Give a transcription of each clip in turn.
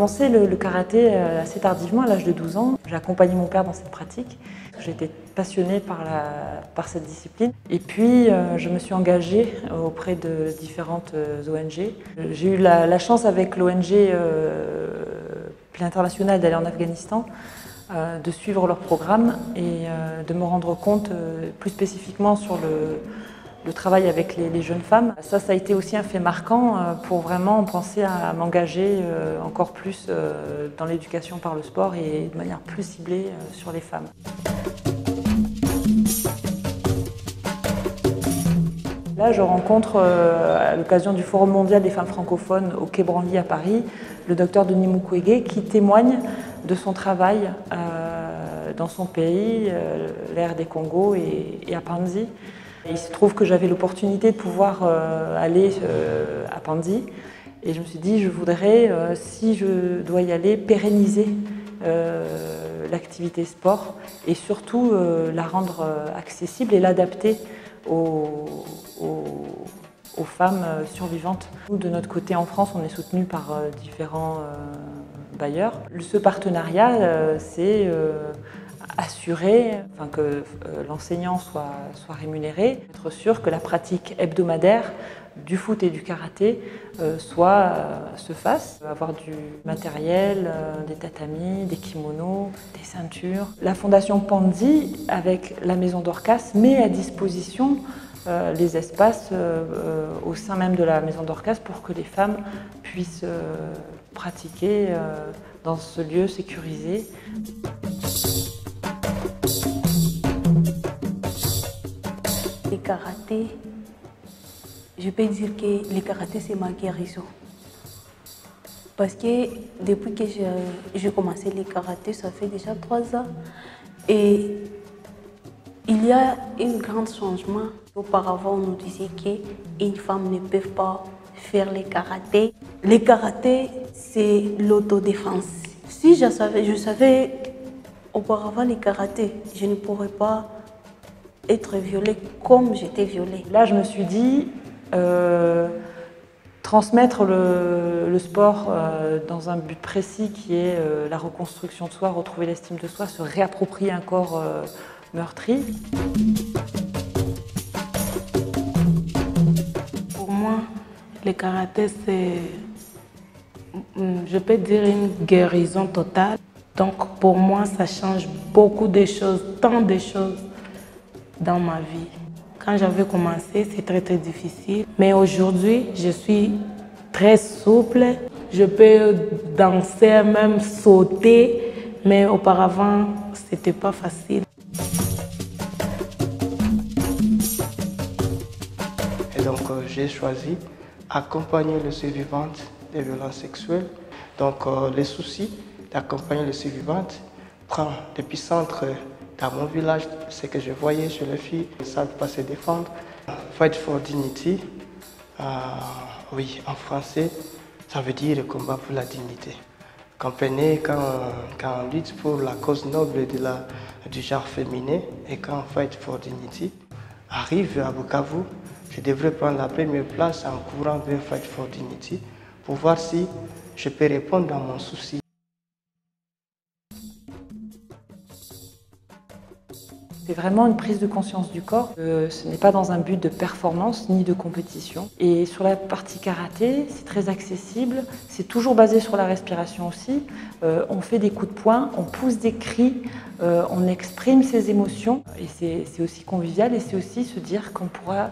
commencé le karaté assez tardivement, à l'âge de 12 ans. J'ai accompagné mon père dans cette pratique. J'étais passionnée par cette discipline. Et puis, je me suis engagée auprès de différentes ONG. J'ai eu la chance avec l'ONG Pli International d'aller en Afghanistan, de suivre leur programme et de me rendre compte plus spécifiquement sur le travail avec les jeunes femmes. Ça a été aussi un fait marquant pour vraiment penser à m'engager encore plus dans l'éducation par le sport et de manière plus ciblée sur les femmes. Là, je rencontre, à l'occasion du Forum mondial des femmes francophones au Quai Branly à Paris, le docteur Denis Mukwege qui témoigne de son travail dans son pays, l'RD Congo et à Panzi. Et il se trouve que j'avais l'opportunité de pouvoir aller à Panzi et je me suis dit je voudrais, si je dois y aller, pérenniser l'activité sport et surtout la rendre accessible et l'adapter aux femmes survivantes. Nous, de notre côté en France, on est soutenu par différents bailleurs. Ce partenariat, c'est assurer que l'enseignant soit rémunéré, être sûr que la pratique hebdomadaire du foot et du karaté se fasse, avoir du matériel, des tatamis, des kimonos, des ceintures. La Fondation Panzi, avec la Maison Dorcas, met à disposition les espaces au sein même de la Maison Dorcas pour que les femmes puissent pratiquer dans ce lieu sécurisé. Le karaté, je peux dire que le karaté c'est ma guérison. Parce que depuis que j'ai commencé le karaté, ça fait déjà 3 ans. Et il y a un grand changement. Auparavant, on nous disait qu'une femme ne peut pas faire le karaté. Le karaté, c'est l'autodéfense. Si je savais auparavant le karaté, je ne pourrais pas être violée comme j'étais violée. Là, je me suis dit, transmettre le sport dans un but précis qui est la reconstruction de soi, retrouver l'estime de soi, se réapproprier un corps meurtri. Pour moi, le karaté, c'est, je peux dire, une guérison totale. Donc pour moi, ça change beaucoup de choses, tant de choses dans ma vie. Quand j'avais commencé, c'était très difficile. Mais aujourd'hui, je suis très souple. Je peux danser, même sauter. Mais auparavant, c'était pas facile. Et donc, j'ai choisi accompagner les survivantes des violences sexuelles. Donc, les soucis d'accompagner les survivantes prend l'épicentre dans mon village, ce que je voyais chez les filles, elles ne savent pas se défendre. Fight for dignity, oui, en français, ça veut dire le combat pour la dignité. Comprenez, quand on lutte pour la cause noble du genre féminin et quand Fight for dignity arrive à Bukavu, je devrais prendre la première place en courant vers Fight for dignity pour voir si je peux répondre à mon souci. C'est vraiment une prise de conscience du corps. Ce n'est pas dans un but de performance ni de compétition. Et sur la partie karaté, c'est très accessible. C'est toujours basé sur la respiration aussi. On fait des coups de poing, on pousse des cris, on exprime ses émotions. Et c'est aussi convivial et c'est aussi se dire qu'on pourra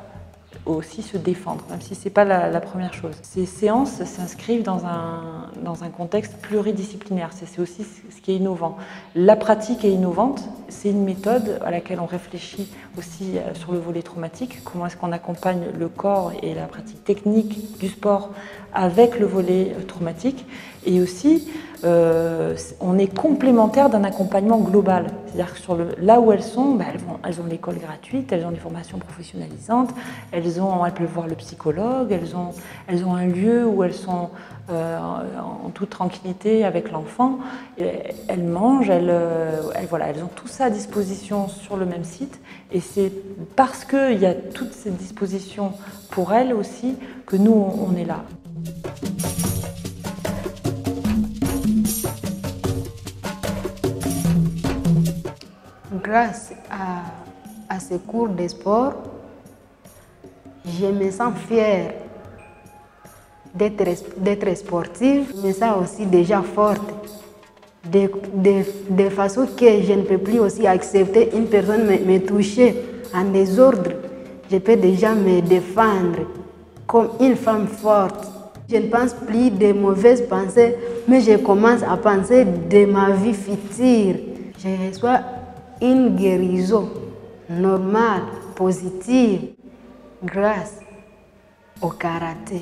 aussi se défendre, même si ce n'est pas la première chose. Ces séances s'inscrivent dans un contexte pluridisciplinaire, c'est aussi ce qui est innovant. La pratique est innovante, c'est une méthode à laquelle on réfléchit aussi sur le volet traumatique, comment est-ce qu'on accompagne le corps et la pratique technique du sport avec le volet traumatique, et aussi on est complémentaire d'un accompagnement global, c'est-à-dire que là où elles sont, elles ont l'école gratuite, elles ont des formations professionnalisantes, elles peuvent voir le psychologue, elles ont un lieu où elles sont en toute tranquillité avec l'enfant, elles mangent, elles ont tout ça à disposition sur le même site, et c'est parce qu'il y a toutes ces dispositions pour elles aussi que nous on est là. grâce à ce cours de sport, je me sens fière d'être sportive. Je me sens aussi déjà forte, de façon que je ne peux plus aussi accepter une personne me toucher en désordre. Je peux déjà me défendre comme une femme forte. Je ne pense plus de mauvaises pensées, mais je commence à penser de ma vie future. Je reçois une guérison normale, positive, grâce au karaté.